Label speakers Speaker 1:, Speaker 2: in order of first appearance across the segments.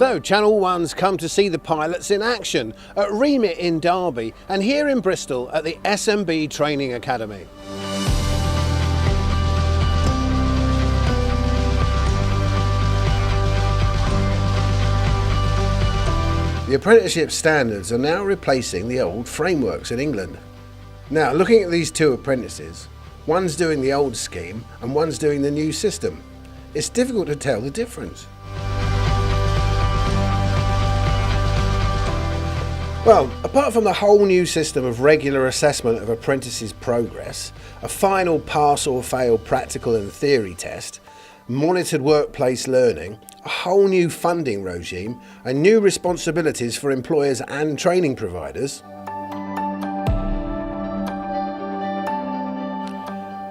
Speaker 1: So Channel 1's come to see the pilots in action at Remit in Derby and here in Bristol at the SMB Training Academy. The apprenticeship standards are now replacing the old frameworks in England. Now, looking at these two apprentices, one's doing the old scheme and one's doing the new system. It's difficult to tell the difference. Well, apart from the whole new system of regular assessment of apprentices' progress, a final pass or fail practical and theory test, monitored workplace learning, a whole new funding regime and new responsibilities for employers and training providers.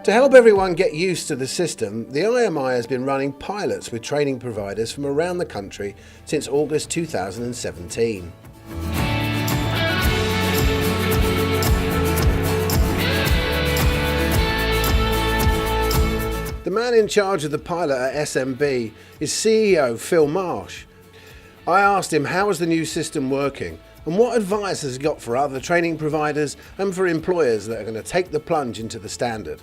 Speaker 1: To help everyone get used to the system, the IMI has been running pilots with training providers from around the country since August 2017. The man in charge of the pilot at SMB is CEO Phil Marsh. I asked him how is the new system working and what advice has he got for other training providers and for employers that are going to take the plunge into the standard.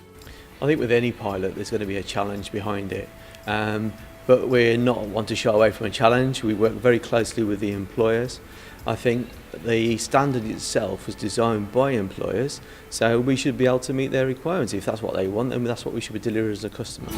Speaker 2: I think with any pilot there's going to be a challenge behind it, but we're not one to shy away from a challenge. We work very closely with the employers. I think the standard itself was designed by employers, so we should be able to meet their requirements. If that's what they want, then that's what we should be delivering as a customer.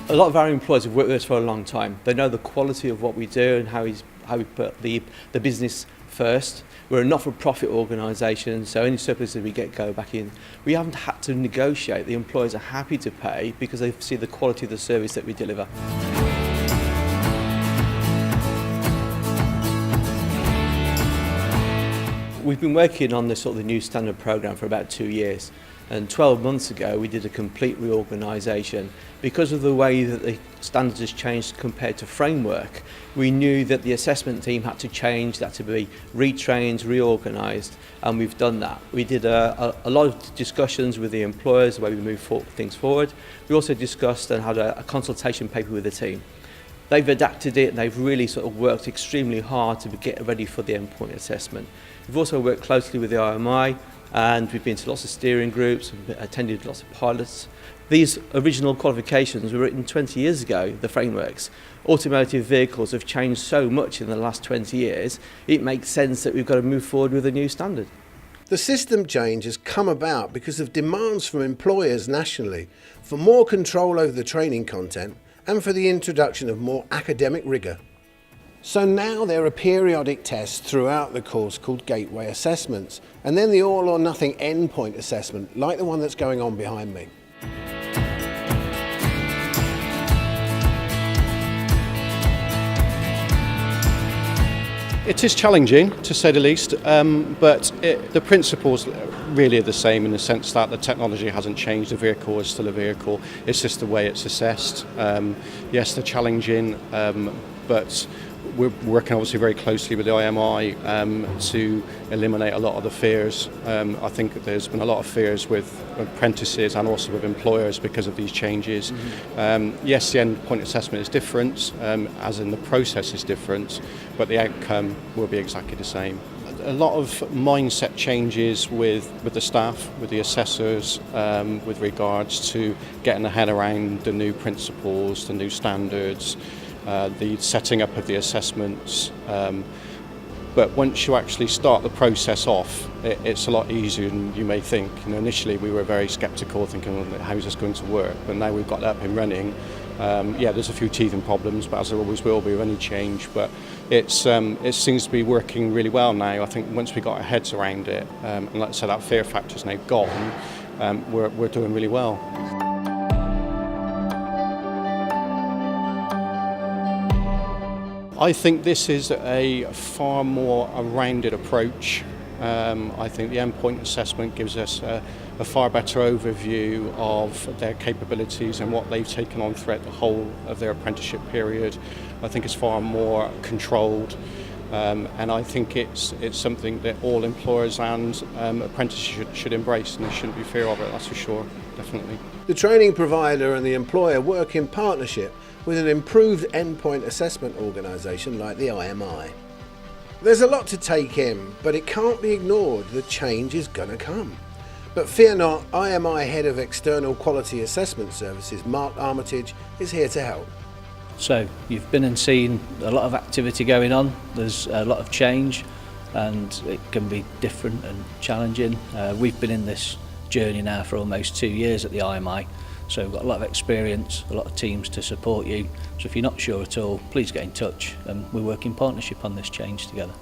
Speaker 2: A lot of our employers have worked with us for a long time. They know the quality of what we do and how we put the business first. We're a not-for-profit organisation, so any surpluses we get go back in. We haven't had to negotiate. The employers are happy to pay because they see the quality of the service that we deliver. We've been working on this sort of the new standard programme for about 2 years. And 12 months ago we did a complete reorganisation. Because of the way that the standards has changed compared to framework, we knew that the assessment team had to change, that to be retrained, reorganised, and we've done that. We did a lot of discussions with the employers, the way we move things forward. We also discussed and had a consultation paper with the team. They've adapted it and they've really sort of worked extremely hard to get ready for the endpoint assessment. We've also worked closely with the IMI and we've been to lots of steering groups, attended lots of pilots. These original qualifications were written 20 years ago, the frameworks. Automotive vehicles have changed so much in the last 20 years, it makes sense that we've got to move forward with a new standard.
Speaker 1: The system change has come about because of demands from employers nationally for more control over the training content and for the introduction of more academic rigour. So now there are periodic tests throughout the course called gateway assessments, and then the all or nothing endpoint assessment, like the one that's going on behind me.
Speaker 3: It is challenging, to say the least, but the principles really are the same in the sense that the technology hasn't changed. The vehicle is still a vehicle. It's just the way it's assessed. Yes, they're challenging, but we're working obviously very closely with the IMI to eliminate a lot of the fears. I think there's been a lot of fears with apprentices and also with employers because of these changes. Yes, the endpoint assessment is different, as in the process is different, but the outcome will be exactly the same. A lot of mindset changes with the staff, with the assessors, with regards to getting their head around the new principles, the new standards, the setting up of the assessments, but once you actually start the process off, it's a lot easier than you may think. You know, initially we were very sceptical, thinking, how's this going to work? But now we've got that up and running. Yeah, there's a few teething problems, but as there always will be with any change. But it seems to be working really well now. I think once we got our heads around it, and like I said, that fear factor's now gone, we're doing really well. I think this is a far more rounded approach. I think the endpoint assessment gives us a far better overview of their capabilities and what they've taken on throughout the whole of their apprenticeship period. I think it's far more controlled, and I think it's something that all employers and apprentices should embrace, and there shouldn't be fear of it, that's for sure. definitely.
Speaker 1: The training provider and the employer work in partnership with an improved endpoint assessment organisation like the IMI. There's a lot to take in, but it can't be ignored that change is going to come. But fear not, IMI Head of External Quality Assessment Services, Mark Armitage, is here to help.
Speaker 4: So you've been and seen a lot of activity going on, there's a lot of change and it can be different and challenging. We've been in this journey now for almost 2 years at the IMI, so we've got a lot of experience, a lot of teams to support you. So if you're not sure at all, please get in touch and we work in partnership on this change together.